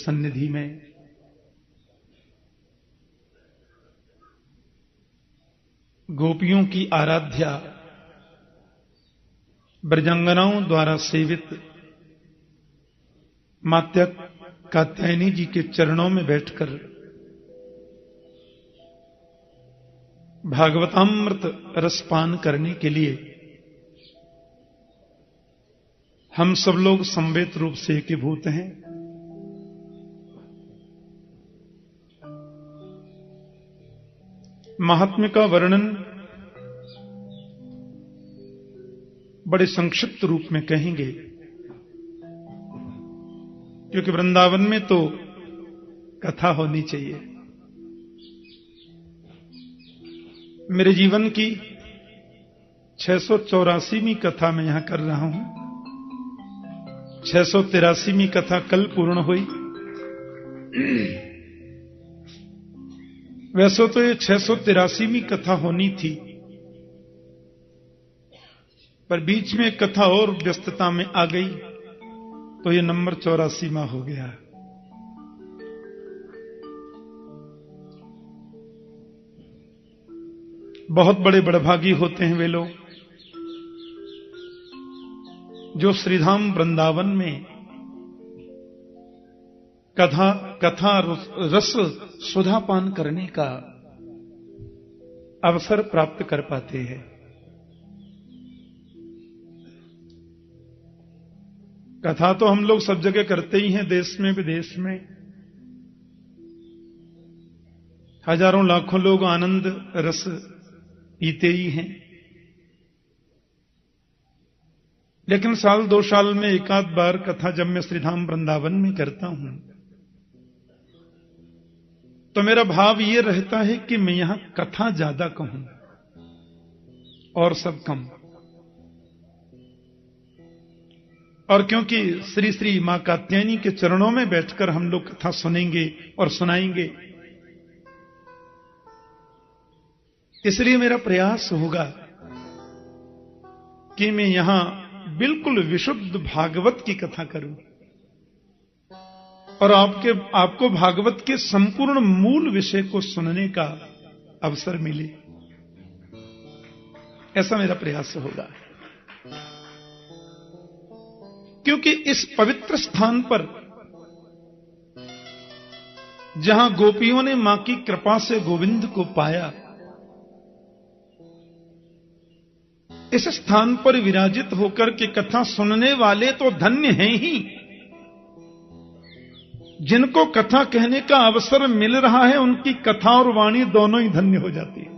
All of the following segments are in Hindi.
सन्निधि में गोपियों की आराध्या ब्रजांगनाओं द्वारा सेवित माता कात्यायनी जी के चरणों में बैठकर भागवतामृत रसपान करने के लिए हम सब लोग संवेद रूप से एकीभूत हैं। महात्म्य का वर्णन बड़े संक्षिप्त रूप में कहेंगे, क्योंकि वृंदावन में तो कथा होनी चाहिए। मेरे जीवन की 684वीं कथा मैं यहां कर रहा हूं। 683वीं कथा कल पूर्ण हुई। वैसे तो ये 683वीं कथा होनी थी, पर बीच में कथा और व्यस्तता में आ गई तो ये नंबर 84वां हो गया। बहुत बड़े बड़भागी होते हैं वे लोग जो श्रीधाम वृंदावन में कथा रस सुधापान करने का अवसर प्राप्त कर पाते हैं। कथा तो हम लोग सब जगह करते ही हैं, देश में विदेश में हजारों लाखों लोग आनंद रस पीते ही हैं। लेकिन साल 2 साल में एक आध बार कथा जब मैं श्रीधाम वृंदावन में करता हूं तो मेरा भाव यह रहता है कि मैं यहां कथा ज्यादा कहूं और सब कम। और क्योंकि श्री श्री मां कात्यायनी के चरणों में बैठकर हम लोग कथा सुनेंगे और सुनाएंगे, इसलिए मेरा प्रयास होगा कि मैं यहां बिल्कुल विशुद्ध भागवत की कथा करूं और आपको भागवत के संपूर्ण मूल विषय को सुनने का अवसर मिले, ऐसा मेरा प्रयास होगा। क्योंकि इस पवित्र स्थान पर जहां गोपियों ने मां की कृपा से गोविंद को पाया, इस स्थान पर विराजित होकर के कथा सुनने वाले तो धन्य हैं ही, जिनको कथा कहने का अवसर मिल रहा है उनकी कथा और वाणी दोनों ही धन्य हो जाती है।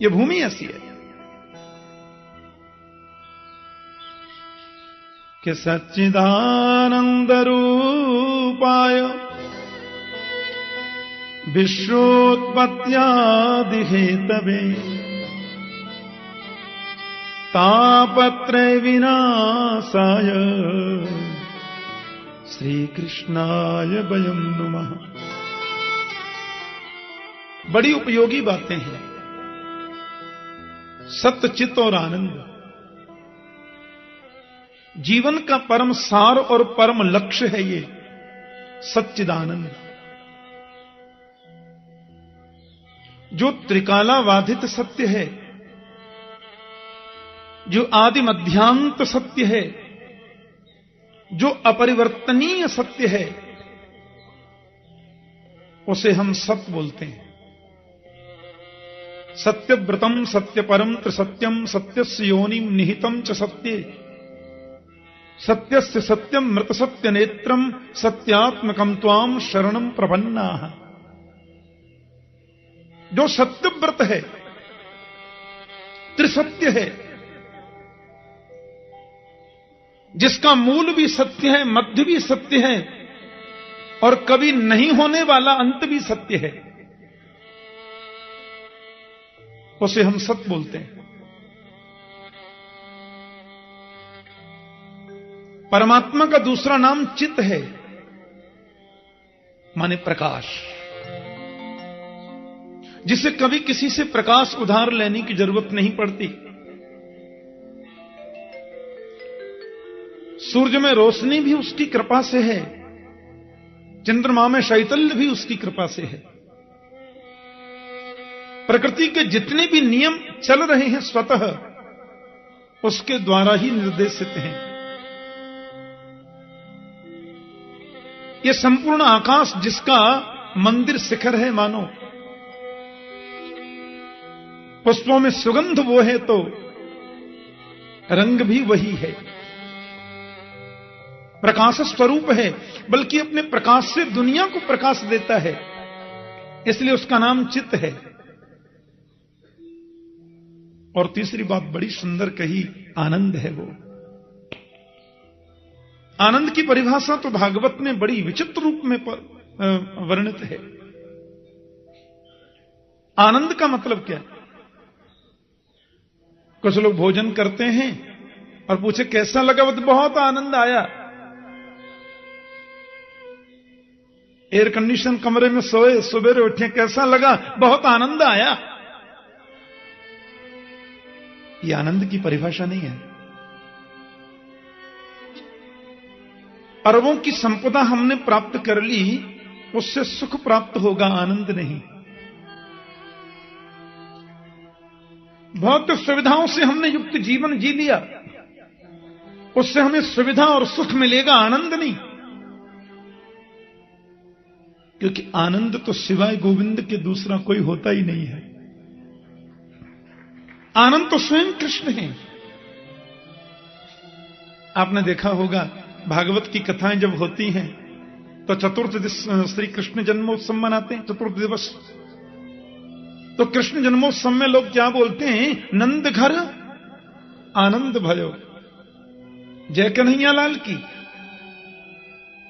ये भूमि ऐसी है कि सच्चिदानंद रूपाय विश्वोत्पत्त्यादि हेतवे तापत्रय विनाशाय श्री कृष्णाय वयं नमः। बड़ी उपयोगी बातें हैं। सत्य, चित्त और आनंद जीवन का परम सार और परम लक्ष्य है। ये सच्चिदानंद जो त्रिकालाबाधित सत्य है, जो आदि मध्यांत सत्य है, जो अपरिवर्तनीय सत्य है, उसे हम सत्य बोलते हैं। सत्यव्रतम सत्यपरम त्रिसत्यम सत्यस्य योनिम निहितम च सत्ये सत्यस्य सत्यम मृत सत्य नेत्रम सत्यात्मकम त्वाम शरणम प्रपन्नाः। जो सत्यव्रत है, त्रिसत्य है, जिसका मूल भी सत्य है, मध्य भी सत्य है और कभी नहीं होने वाला अंत भी सत्य है, उसे हम सत्य बोलते हैं। परमात्मा का दूसरा नाम चित है, माने प्रकाश, जिसे कभी किसी से प्रकाश उधार लेने की जरूरत नहीं पड़ती। सूरज में रोशनी भी उसकी कृपा से है, चंद्रमा में शैतल्य भी उसकी कृपा से है। प्रकृति के जितने भी नियम चल रहे हैं स्वतः उसके द्वारा ही निर्देशित हैं। यह संपूर्ण आकाश जिसका मंदिर शिखर है मानो, पुष्पों में सुगंध वो है तो रंग भी वही है, प्रकाश स्वरूप है, बल्कि अपने प्रकाश से दुनिया को प्रकाश देता है, इसलिए उसका नाम चित्त है। और तीसरी बात बड़ी सुंदर कही, आनंद है वो। आनंद की परिभाषा तो भागवत में बड़ी विचित्र रूप में वर्णित है। आनंद का मतलब क्या है? कुछ लोग भोजन करते हैं और पूछे कैसा लगा, वो तो बहुत आनंद आया। एयर कंडीशन कमरे में सोए, सवेरे उठे, कैसा लगा, बहुत आनंद आया। यह आनंद की परिभाषा नहीं है। अरबों की संपदा हमने प्राप्त कर ली, उससे सुख प्राप्त होगा, आनंद नहीं। भौतिक सुविधाओं से हमने युक्त जीवन जी लिया, उससे हमें सुविधा और सुख मिलेगा, आनंद नहीं। क्योंकि आनंद तो सिवाय गोविंद के दूसरा कोई होता ही नहीं है। आनंद तो स्वयं कृष्ण है। आपने देखा होगा भागवत की कथाएं जब होती हैं तो चतुर्थ श्री कृष्ण जन्मोत्सव मनाते हैं, चतुर्थ दिवस। तो कृष्ण जन्मोत्सव में लोग क्या बोलते हैं? नंद घर आनंद भयो, जय कन्हैया लाल की।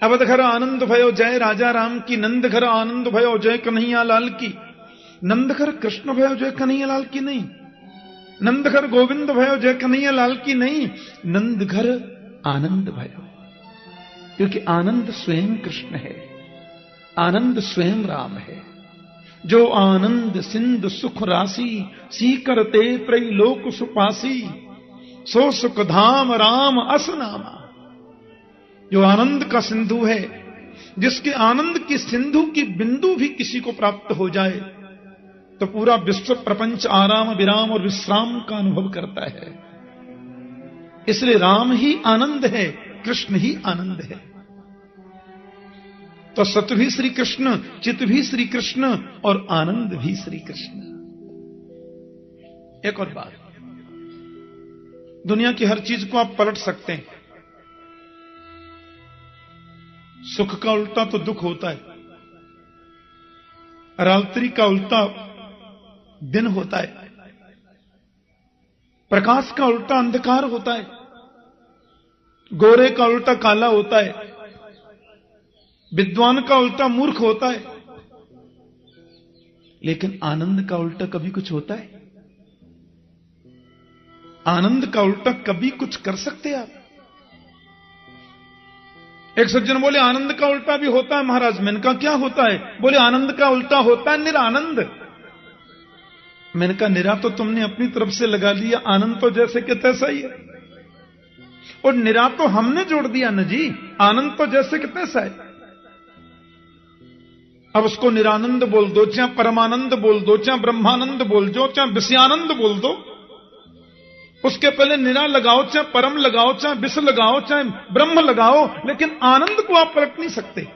अवध घर आनंद भयो, जय राजा राम की। नंद घर आनंद भयो, जय कन्हैया लाल की। नंद घर कृष्ण भयो, जय कन्हैया लाल की नहीं। नंद घर गोविंद भयो, जय कन्हैया लाल की नहीं। नंद घर आनंद भयो, क्योंकि आनंद स्वयं कृष्ण है, आनंद स्वयं राम है। जो आनंद सिंधु सुख राशि, सी करते त्रैलोक सुपासी, सो सुख धाम राम अस नामा। जो आनंद का सिंधु है, जिसके आनंद की सिंधु की बिंदु भी किसी को प्राप्त हो जाए तो पूरा विश्व प्रपंच आराम विराम और विश्राम का अनुभव करता है। इसलिए राम ही आनंद है, कृष्ण ही आनंद है। तो सत्य भी श्री कृष्ण, चित्त भी श्री कृष्ण और आनंद भी श्री कृष्ण। एक और बात, दुनिया की हर चीज को आप पलट सकते हैं। सुख का उल्टा तो दुख होता है, रात्रि का उल्टा दिन होता है, प्रकाश का उल्टा अंधकार होता है, गोरे का उल्टा काला होता है, विद्वान का उल्टा मूर्ख होता है। लेकिन आनंद का उल्टा कभी कुछ होता है? आनंद का उल्टा कभी कुछ कर सकते आप? एक सज्जन बोले आनंद का उल्टा भी होता है महाराज। मैंने कहा क्या होता है? बोले आनंद का उल्टा होता है निरानंद। मैंने कहा निरा तो तुमने अपनी तरफ से लगा लिया, आनंद तो जैसे कि तैसा ही है। और निरा तो हमने जोड़ दिया न जी, आनंद तो जैसे कि तैसा है। अब उसको निरानंद बोल दो, चाहे परमानंद बोल दो, चाहे ब्रह्मानंद बोल दो, चाहे विषयानंद बोल दो, उसके पहले निरा लगाओ, चाहे परम लगाओ, चाहे विष लगाओ, चाहे ब्रह्म लगाओ, लेकिन आनंद को आप पलट नहीं सकते।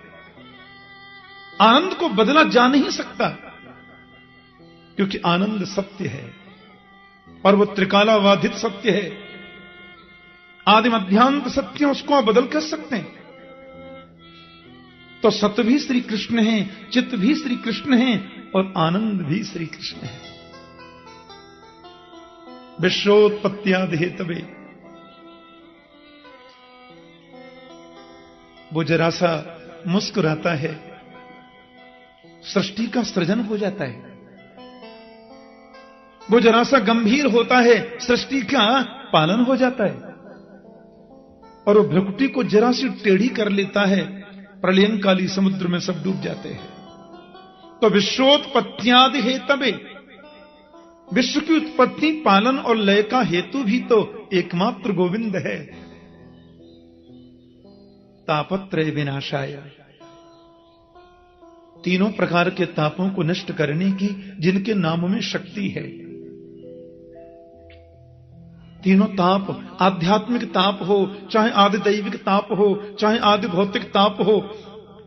आनंद को बदला जा नहीं सकता, क्योंकि आनंद सत्य है और वो त्रिकालावाधित सत्य है, आदि मध्यांत सत्य, उसको आप बदल कर सकते हैं। तो सत्य भी श्री कृष्ण है, चित्त भी श्री कृष्ण है और आनंद भी श्री कृष्ण है। विश्वोत्पत्त्यादि हेतवे, वो जरा सा मुस्कुराता है, सृष्टि का सृजन हो जाता है। वो जरा सा गंभीर होता है, सृष्टि का पालन हो जाता है। और वो भ्रुकुटी को जरा सी टेढ़ी कर लेता है, प्रलयंकाली समुद्र में सब डूब जाते हैं। तो विश्वोत्पत्त्यादि हेतवे, विश्व की उत्पत्ति पालन और लय का हेतु भी तो एकमात्र गोविंद है। तापत्रय विनाशाय, तीनों प्रकार के तापों को नष्ट करने की, जिनके नाम में शक्ति है। तीनों ताप, आध्यात्मिक ताप हो, चाहे आदि दैविक ताप हो, चाहे आदि भौतिक ताप हो,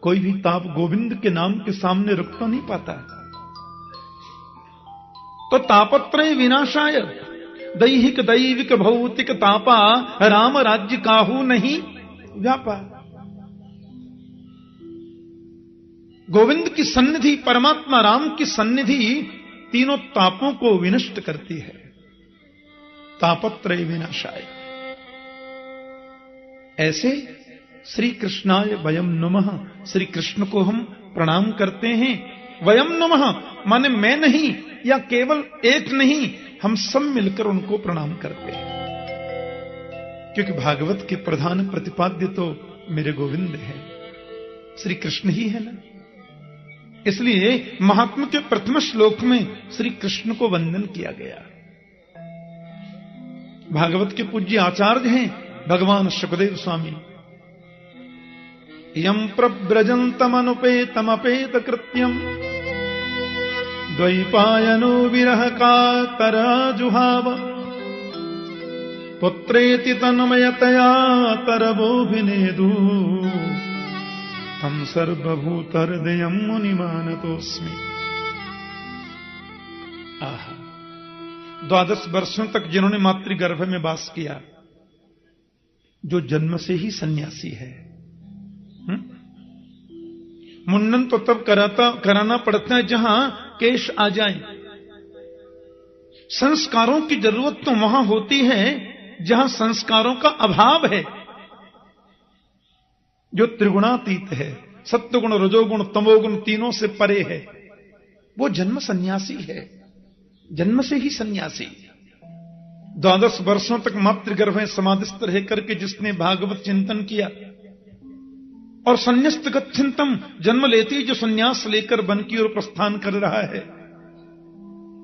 कोई भी ताप गोविंद के नाम के सामने रुक तो नहीं पाता। तो तापत्रय विनाशाय दैहिक दैविक भौतिक तापा राम राज्य काहू नहीं व्यापा। गोविंद की सन्निधि, परमात्मा राम की सन्निधि तीनों तापों को विनष्ट करती है। तापत्रय विनाशाय। ऐसे श्री कृष्णाय वयम नमः, श्री कृष्ण को हम प्रणाम करते हैं। वयम नमः माने मैं नहीं या केवल एक नहीं, हम सब मिलकर उनको प्रणाम करते हैं, क्योंकि भागवत के प्रधान प्रतिपाद्य तो मेरे गोविंद हैं, श्री कृष्ण ही है ना। इसलिए महात्मा के प्रथम श्लोक में श्री कृष्ण को वंदन किया गया। भागवत के पूज्य आचार्य हैं भगवान सुखदेव स्वामी। यम प्रव्रजन्तमनुपेतमपेत कृत्यम द्वैपायनो विरह कातरा जुहाव पुत्रेति तन्मयतया तरवोऽभिनेदु तम सर्वभूतहृदयं मुनिमानतोऽस्मि। आहा, 12 वर्षों तक जिन्होंने मातृगर्भ में वास किया, जो जन्म से ही सन्यासी है। मुंडन तो तब कराना पड़ता है जहां केश आ जाए। संस्कारों की जरूरत तो वहां होती है जहां संस्कारों का अभाव है। जो त्रिगुणातीत है, सत्वगुण रजोगुण तमोगुण तीनों से परे है, वो जन्म सन्यासी है, जन्म से ही सन्यासी। 12 वर्षों तक मातृगर्भ में समाधिस्थ रह करके जिसने भागवत चिंतन किया और संन्यस्त गच्छन्तम, जन्म लेते ही जो संन्यास लेकर वन की ओर प्रस्थान कर रहा है,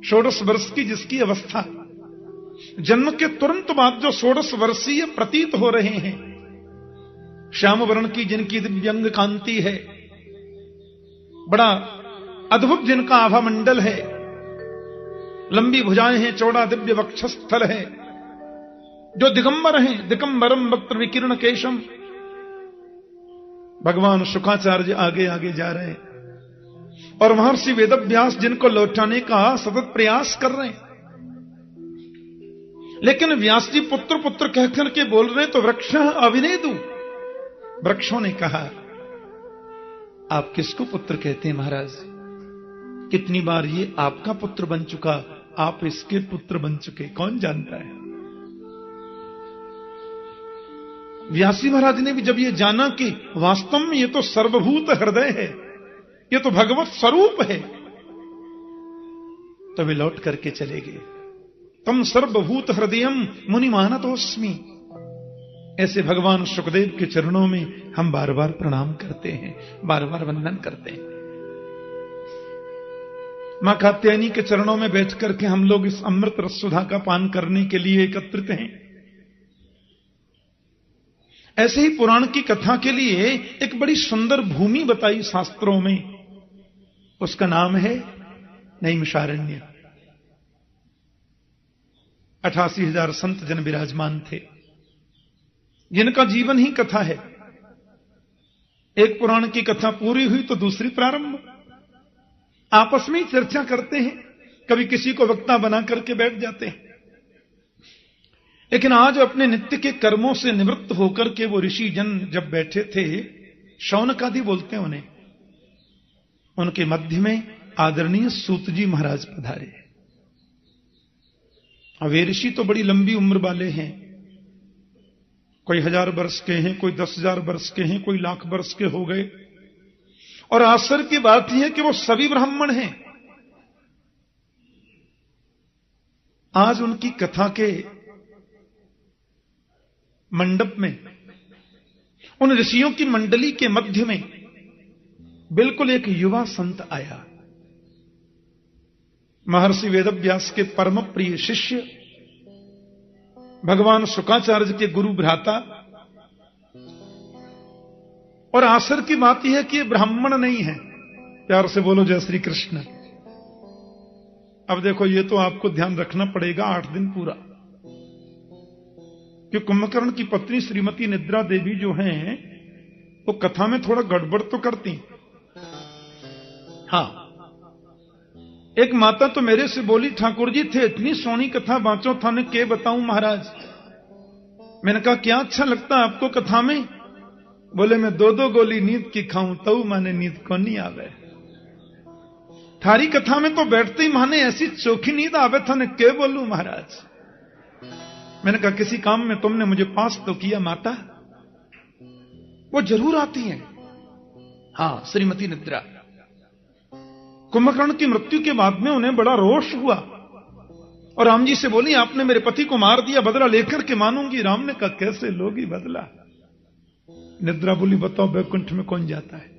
16 वर्ष की जिसकी अवस्था, जन्म के तुरंत बाद जो 16 वर्षीय प्रतीत हो रहे हैं, श्याम वर्ण की जिनकी दिव्यांग कांति है, बड़ा अद्भुत जिनका आभा मंडल है, लंबी भुजाएं हैं, चौड़ा दिव्य वक्षस्थल है, जो दिगंबर हैं, दिगंबरम वक्त्र विकीर्ण केशम। भगवान शुकाचार्य आगे आगे जा रहे हैं और महर्षि वेदव्यास जिनको लौटाने का सतत प्रयास कर रहे हैं। लेकिन व्यास जी पुत्र पुत्र कहकर के बोल रहे तो वृक्ष अविनेदु, वृक्षों ने कहा आप किसको पुत्र कहते हैं महाराज? कितनी बार ये आपका पुत्र बन चुका, आप इसके पुत्र बन चुके, कौन जानता है। व्यासी महाराज ने भी जब ये जाना कि वास्तव में ये तो सर्वभूत हृदय है, ये तो भगवत स्वरूप है, तो वे लौट करके चले गए। तम सर्वभूत हृदयम मुनिमानतोस्मि। ऐसे भगवान सुखदेव के चरणों में हम बार बार प्रणाम करते हैं, बार बार वंदन करते हैं। मां कात्यायनी के चरणों में बैठ करके हम लोग इस अमृत रससुधा का पान करने के लिए एकत्रित हैं। ऐसे ही पुराण की कथा के लिए एक बड़ी सुंदर भूमि बताई शास्त्रों में, उसका नाम है नैमिषारण्य। 88,000 संत जन विराजमान थे, जिनका जीवन ही कथा है। एक पुराण की कथा पूरी हुई तो दूसरी प्रारंभ। आपस में ही चर्चा करते हैं, कभी किसी को वक्ता बना करके बैठ जाते हैं। लेकिन आज अपने नित्य के कर्मों से निवृत्त होकर के वो ऋषि जन जब बैठे थे, शौनकादि बोलते हैं उन्हें, उनके मध्य में आदरणीय सूत जी महाराज पधारे। वे ऋषि तो बड़ी लंबी उम्र वाले हैं, कोई 1000 वर्ष के हैं, कोई 10,000 वर्ष के हैं, कोई लाख वर्ष के हो गए। और आश्चर्य की बात यह है कि वो सभी ब्राह्मण हैं। आज उनकी कथा के मंडप में, उन ऋषियों की मंडली के मध्य में बिल्कुल एक युवा संत आया। महर्षि वेदव्यास के परम प्रिय शिष्य, भगवान शुकाचार्य के गुरु भ्राता। और आश्चर्य की बात यह है कि ये ब्राह्मण नहीं है, प्यार से बोलो जय श्री कृष्ण। अब देखो, ये तो आपको ध्यान रखना पड़ेगा 8 दिन पूरा, कि कुंभकर्ण की पत्नी श्रीमती निद्रा देवी जो हैं, वो कथा में थोड़ा गड़बड़ तो करती। हां, एक माता तो मेरे से बोली, ठाकुर जी थे इतनी सोनी कथा बाँचो थाने के बताऊं महाराज। मैंने कहा क्या अच्छा लगता है आपको कथा में? बोले मैं 2-2 गोली नींद की खाऊं तऊ माने नींद को नहीं आवे। थारी कथा में तो बैठते ही माने ऐसी चोखी नींद आवे थाने के बोलूं महाराज। मैंने कहा किसी काम में तुमने मुझे पास तो किया माता। वो जरूर आती है। हां, श्रीमती निद्रा। कुंभकर्ण की मृत्यु के बाद में उन्हें बड़ा रोष हुआ और राम जी से बोली, आपने मेरे पति को मार दिया, बदला लेकर के मानूंगी। राम ने कहा कैसे लोगी बदला? निद्रा बोली, बताओ बैकुंठ में कौन जाता है?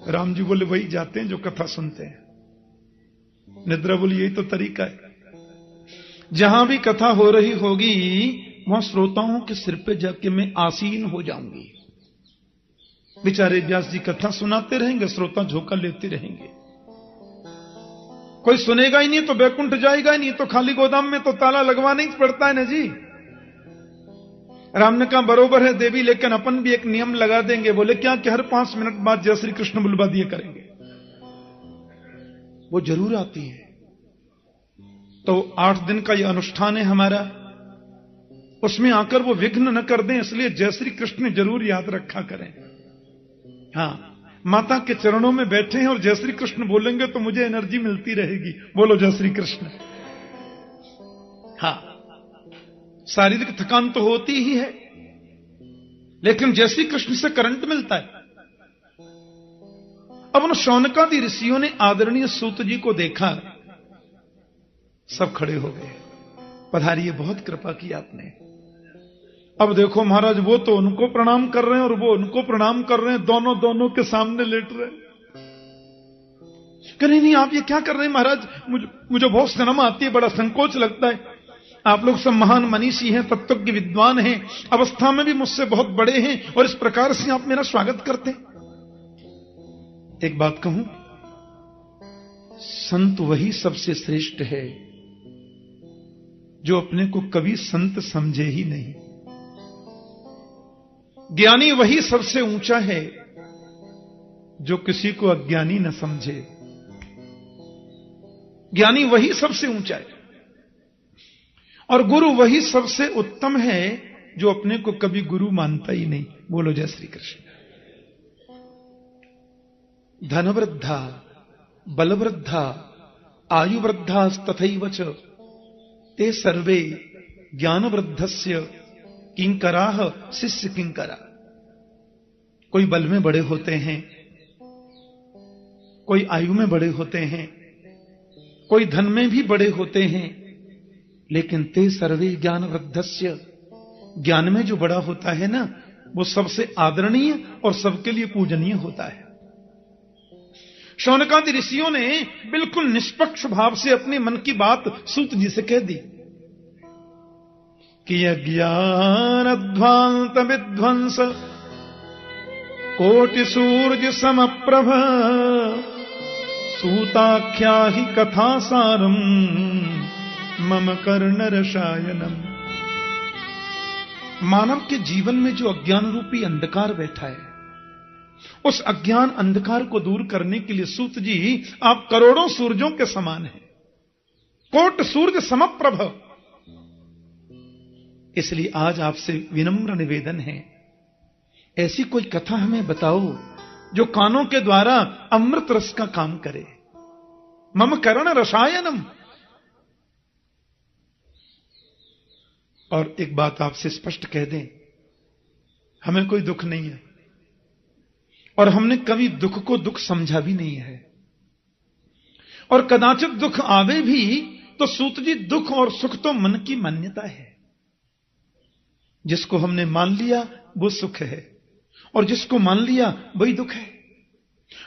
राम जी बोले, वही जाते हैं जो कथा सुनते हैं। निद्रा बोली, यही तो तरीका है। जहां भी कथा हो रही होगी वहां श्रोताओं के सिर पे जाके मैं आसीन हो जाऊंगी। बेचारे व्यास जी कथा सुनाते रहेंगे, श्रोता झोंका लेते रहेंगे। कोई सुनेगा ही नहीं तो बैकुंठ जाएगा ही नहीं, तो खाली गोदाम में तो ताला लगवाना ही पड़ता है ना जी। राम ने कहा बरोबर है देवी, लेकिन अपन भी एक नियम लगा देंगे। बोले क्या? कि हर 5 मिनट बाद जय श्री कृष्ण बुलवा दिए करेंगे। वो जरूर आती है। तो 8 दिन का ये अनुष्ठान है हमारा, उसमें आकर वो विघ्न न कर दें, इसलिए जय श्री कृष्ण जरूर याद रखा करें। हां, माता के चरणों में बैठे हैं और जय श्री कृष्ण बोलेंगे तो मुझे एनर्जी मिलती रहेगी। बोलो जय श्री कृष्ण। हां, शारीरिक थकान तो होती ही है, लेकिन जय श्री कृष्ण से करंट मिलता है। अब उन शौनकादि ऋषियों ने आदरणीय सूत जी को देखा, सब खड़े हो गए। पधारिए, बहुत कृपा की आपने। अब देखो महाराज, वो तो उनको प्रणाम कर रहे हैं और वो उनको प्रणाम कर रहे हैं, दोनों के सामने लेट रहे हैं। कह नहीं आप ये क्या कर रहे हैं महाराज? मुझे बहुत शर्म आती है, बड़ा संकोच लगता है। आप लोग सब महान मनीषी हैं, तत्वज्ञ विद्वान हैं, अवस्था में भी मुझसे बहुत बड़े हैं, और इस प्रकार से आप मेरा स्वागत करते हैं। एक बात कहूं, संत वही सबसे श्रेष्ठ है जो अपने को कभी संत समझे ही नहीं। ज्ञानी वही सबसे ऊंचा है जो किसी को अज्ञानी न समझे। ज्ञानी वही सबसे ऊंचा है, और गुरु वही सबसे उत्तम है जो अपने को कभी गुरु मानता ही नहीं। बोलो जय श्री कृष्ण। धनवृद्धा, बलवृद्धा, आयुवृद्धास्तथैव च ते सर्वे ज्ञानवृद्धस्य किंकराः शिष्य किंकरा। कोई बल में बड़े होते हैं, कोई आयु में बड़े होते हैं, कोई धन में भी बड़े होते हैं, लेकिन ते सर्वे ज्ञानवृद्धस्य, ज्ञान में जो बड़ा होता है ना, वो सबसे आदरणीय और सबके लिए पूजनीय होता है। शौनकादि ऋषियों ने बिल्कुल निष्पक्ष भाव से अपने मन की बात सूत जी से कह दी कि अज्ञान अध्वांत विध्वंस कोटि सूर्य समप्रभ सूताख्या ही कथा सारम मम कर्ण रसायनम। मानव के जीवन में जो अज्ञान रूपी अंधकार बैठा है, उस अज्ञान अंधकार को दूर करने के लिए सूत जी आप करोड़ों सूरजों के समान हैं, कोट सूर्य समप्रभ। इसलिए आज आपसे विनम्र निवेदन है, ऐसी कोई कथा हमें बताओ जो कानों के द्वारा अमृत रस का काम करे। मम कर्ण रसायनम। और एक बात आपसे स्पष्ट कह दें, हमें कोई दुख नहीं है और हमने कभी दुख को दुख समझा भी नहीं है, और कदाचित दुख आवे भी तो सूत जी दुख और सुख तो मन की मान्यता है। जिसको हमने मान लिया वो सुख है, और जिसको मान लिया वही दुख है।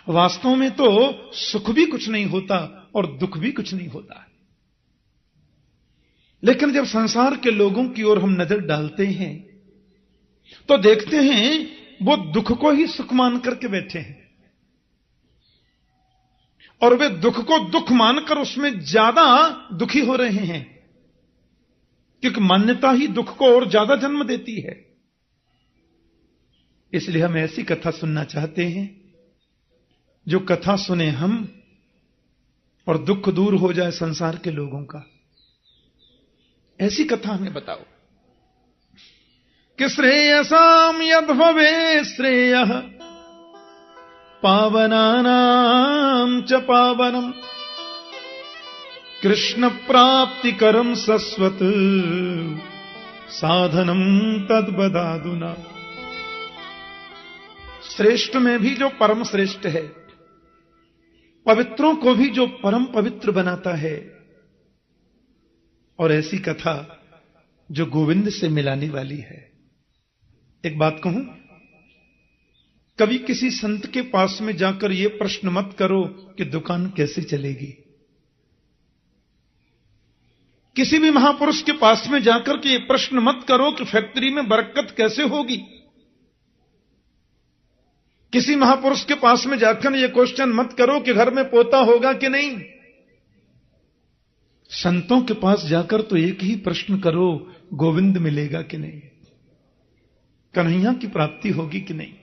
वास्तव में तो सुख भी कुछ नहीं होता और दुख भी कुछ नहीं होता। लेकिन जब संसार के लोगों की ओर हम नजर डालते हैं तो देखते हैं वो दुख को ही सुख मान करके बैठे हैं। और वे दुख को दुख मानकर उसमें ज्यादा दुखी हो रहे हैं, क्योंकि मान्यता ही दुख को और ज्यादा जन्म देती है। इसलिए हम ऐसी कथा सुनना चाहते हैं जो कथा सुने हम और दुख दूर हो जाए संसार के लोगों का। ऐसी कथा हमें बताओ कि श्रेयसाम यद भवे श्रेयः पावनानां च पावनम् कृष्ण प्राप्तिकरं सस्वत साधनम तद्बदादुना। श्रेष्ठ में भी जो परम श्रेष्ठ है, पवित्रों को भी जो परम पवित्र बनाता है, और ऐसी कथा जो गोविंद से मिलाने वाली है। एक बात कहूं, कभी किसी संत के पास में जाकर यह प्रश्न मत करो कि दुकान कैसे चलेगी। किसी भी महापुरुष के पास में जाकर के यह प्रश्न मत करो कि फैक्ट्री में बरकत कैसे होगी। किसी महापुरुष के पास में जाकर यह क्वेश्चन मत करो कि घर में पोता होगा कि नहीं। संतों के पास जाकर तो एक ही प्रश्न करो, गोविंद मिलेगा कि नहीं, कन्हैया की प्राप्ति होगी कि नहीं।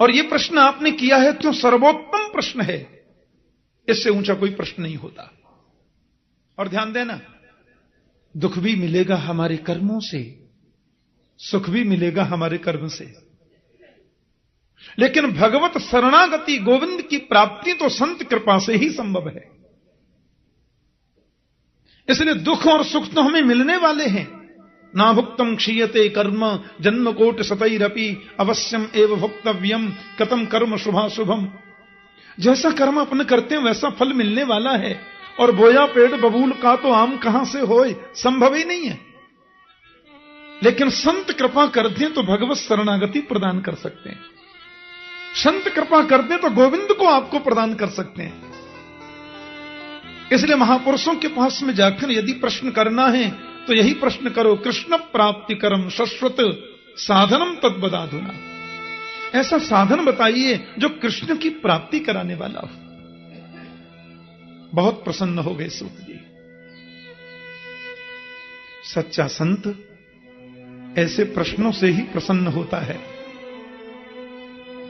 और यह प्रश्न आपने किया है तो सर्वोत्तम प्रश्न है, इससे ऊंचा कोई प्रश्न नहीं होता। और ध्यान देना, दुख भी मिलेगा हमारे कर्मों से, सुख भी मिलेगा हमारे कर्म से, लेकिन भगवत शरणागति, गोविंद की प्राप्ति तो संत कृपा से ही संभव है। इसलिए दुख और सुख तो हमें मिलने वाले हैं। ना भुक्तम क्षीयते कर्म जन्म कोटि शतैरपि अवश्यम एव भुक्तव्यम कतम कर्म शुभाशुभम। जैसा कर्म अपन करते हैं वैसा फल मिलने वाला है, और बोया पेड़ बबूल का तो आम कहां से होए, संभव ही नहीं है। लेकिन संत कृपा करते हैं तो भगवत शरणागति प्रदान कर सकते हैं। संत कृपा करते हैं तो गोविंद को आपको प्रदान कर सकते हैं। इसलिए महापुरुषों के पास में जाकर यदि प्रश्न करना है तो यही प्रश्न करो, कृष्ण प्राप्ति करम शाश्वत साधनम तद्बदाधुना। ऐसा साधन बताइए जो कृष्ण की प्राप्ति कराने वाला हो। बहुत प्रसन्न हो गए सूत जी। सच्चा संत ऐसे प्रश्नों से ही प्रसन्न होता है।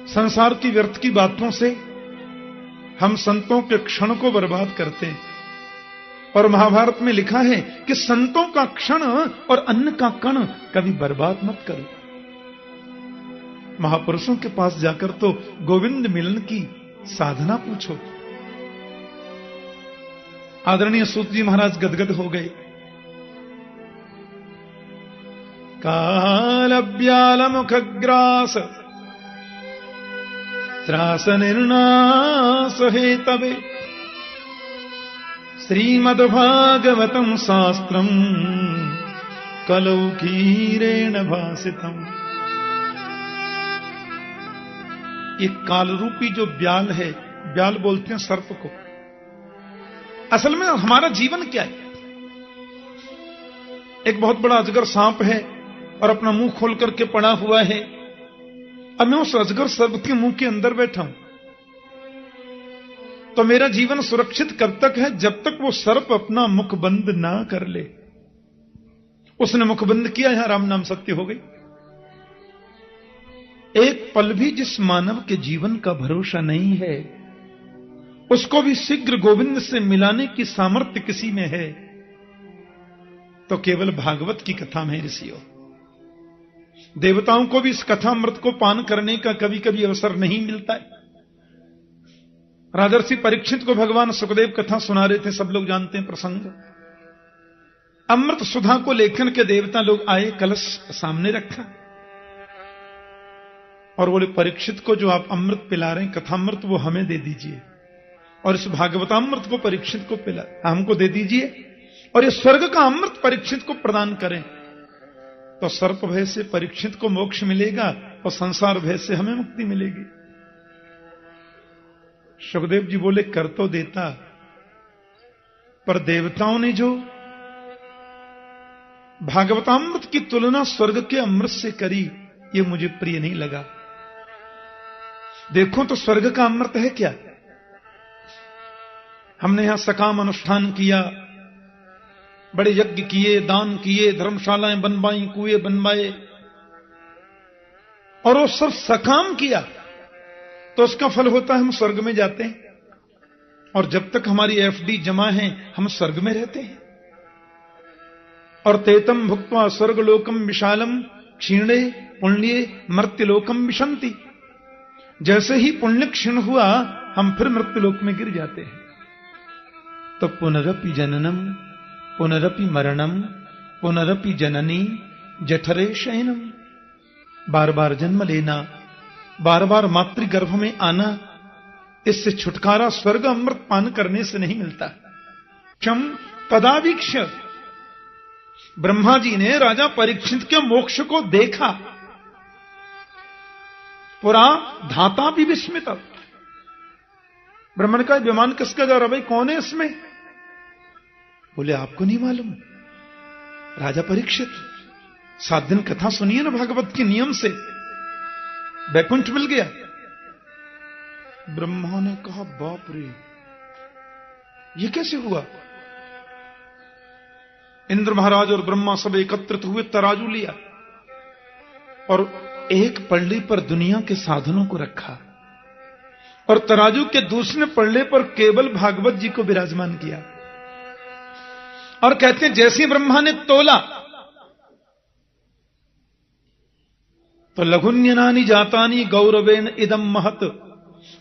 संसार की व्यर्थ की बातों से हम संतों के क्षण को बर्बाद करते हैं। और महाभारत में लिखा है कि संतों का क्षण और अन्न का कण कभी बर्बाद मत करो। महापुरुषों के पास जाकर तो गोविंद मिलन की साधना पूछो। आदरणीय सूत जी महाराज गदगद हो गए। कालव्याल मुखग्रास त्रास निर्नाश हेतवे श्रीमद्भागवतम शास्त्रम कलौ क्षीरेण भासितम। ये कालरूपी जो ब्याल है, ब्याल बोलते हैं सर्प को। असल में हमारा जीवन क्या है? एक बहुत बड़ा अजगर सांप है और अपना मुंह खोल करके पड़ा हुआ है। अब मैं उस अजगर सर्प के मुंह के अंदर बैठा हूं, तो मेरा जीवन सुरक्षित कब तक है? जब तक वो सर्प अपना मुख बंद ना कर ले। उसने मुख बंद किया, यहां राम नाम सत्य हो गई। एक पल भी जिस मानव के जीवन का भरोसा नहीं है, उसको भी शीघ्र गोविंद से मिलाने की सामर्थ्य किसी में है तो केवल भागवत की कथा में ऋषियों। देवताओं को भी इस कथामृत को पान करने का कभी कभी अवसर नहीं मिलता है। राजर्षि परीक्षित को भगवान सुखदेव कथा सुना रहे थे, सब लोग जानते हैं प्रसंग। अमृत सुधा को लेखन के देवता लोग आए, कलश सामने रखा और बोले, परीक्षित को जो आप अमृत पिला रहे हैं कथामृत, वो हमें दे दीजिए, और इस भागवतामृत को परीक्षित को पिला हमको दे दीजिए, और ये स्वर्ग का अमृत परीक्षित को प्रदान करें। तो सर्प भय से परीक्षित को मोक्ष मिलेगा और संसार भय से हमें मुक्ति मिलेगी। सुखदेव जी बोले, कर तो देता, पर देवताओं ने जो भागवतामृत की तुलना स्वर्ग के अमृत से करी, ये मुझे प्रिय नहीं लगा। देखो तो स्वर्ग का अमृत है क्या? हमने यहां सकाम अनुष्ठान किया, बड़े यज्ञ किए, दान किए, धर्मशालाएं बनवाई, कुएं बनवाए, और वो सब सकाम किया तो उसका फल होता है हम स्वर्ग में जाते हैं। और जब तक हमारी एफडी जमा है हम स्वर्ग में रहते हैं। और तेतम भुक्त्वा स्वर्गलोकम विशालम क्षीणे पुण्ये मर्त्यलोकम विशंति। जैसे ही पुण्य क्षीण हुआ हम फिर मृत्युलोक में गिर जाते हैं। तो पुनरपि जननम पुनरपि मरणम पुनरपि जननी जठरे शयनम। बार बार जन्म लेना, बार बार मातृगर्भ में आना, इससे छुटकारा स्वर्ग अमृत पान करने से नहीं मिलता। क्षम तदावीक्ष, ब्रह्मा जी ने राजा परीक्षित के मोक्ष को देखा। पुरा धाता भी विस्मित। ब्रह्मा ने कहा विमान किसका जा रहा, भाई कौन है इसमें? बोले आपको नहीं मालूम? राजा परीक्षित 7 दिन कथा सुनिए ना भागवत के नियम से, बैकुंठ मिल गया। ब्रह्मा ने कहा बाप रे, ये कैसे हुआ? इंद्र महाराज और ब्रह्मा सब एकत्रित हुए, तराजू लिया और एक पल्ले पर दुनिया के साधनों को रखा और तराजू के दूसरे पल्ले पर केवल भागवत जी को विराजमान किया। और कहते हैं जैसे ब्रह्मा ने तोला तो लघुन्यनानि जातानि गौरवेन इदम महत।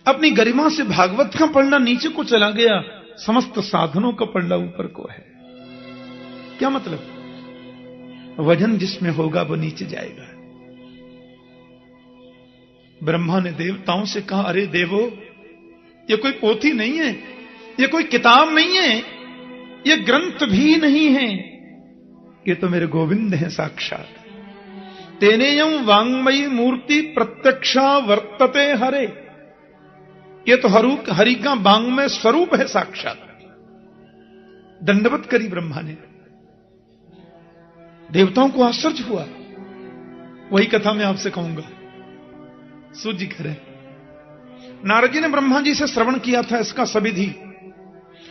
अपनी गरिमा से भागवत का पढ़ना नीचे को चला गया, समस्त साधनों का पढ़ना ऊपर को है। क्या मतलब? वजन जिसमें होगा वो नीचे जाएगा। ब्रह्मा ने देवताओं से कहा अरे देवो, ये कोई पोथी नहीं है, ये कोई किताब नहीं है, ये ग्रंथ भी नहीं है, ये तो मेरे गोविंद हैं साक्षात। तेनेयम वांगमयी मूर्ति प्रत्यक्षा वर्तते हरे। ये तो हरि का वांगमय स्वरूप है साक्षात। दंडवत करी ब्रह्मा ने। देवताओं को आश्चर्य हुआ। वही कथा मैं आपसे कहूंगा, सूजी करें। नारद जी ने ब्रह्मा जी से श्रवण किया था इसका सविधि,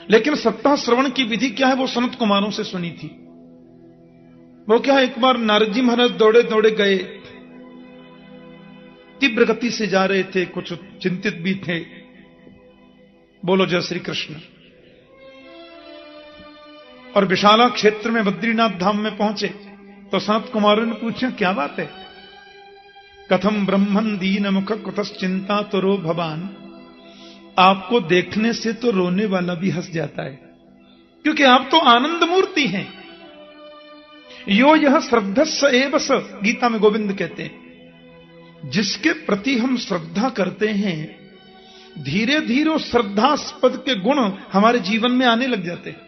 लेकिन सप्ताह श्रवण की विधि क्या है वो सनत कुमारों से सुनी थी। वो क्या है, एक बार नारद जी महाराज दौड़े दौड़े गए, तीव्र गति से जा रहे थे, कुछ चिंतित भी थे। बोलो जय श्री कृष्ण। और विशाला क्षेत्र में बद्रीनाथ धाम में पहुंचे तो सनत कुमारों ने पूछा क्या बात है? कथम ब्रह्मन दीन मुख कुतश्चिंता तो रो भवान। आपको देखने से तो रोने वाला भी हंस जाता है, क्योंकि आप तो आनंद मूर्ति हैं। यो यह श्रद्धस्स एव स, गीता में गोविंद कहते हैं जिसके प्रति हम श्रद्धा करते हैं, धीरे धीरे श्रद्धास्पद के गुण हमारे जीवन में आने लग जाते हैं।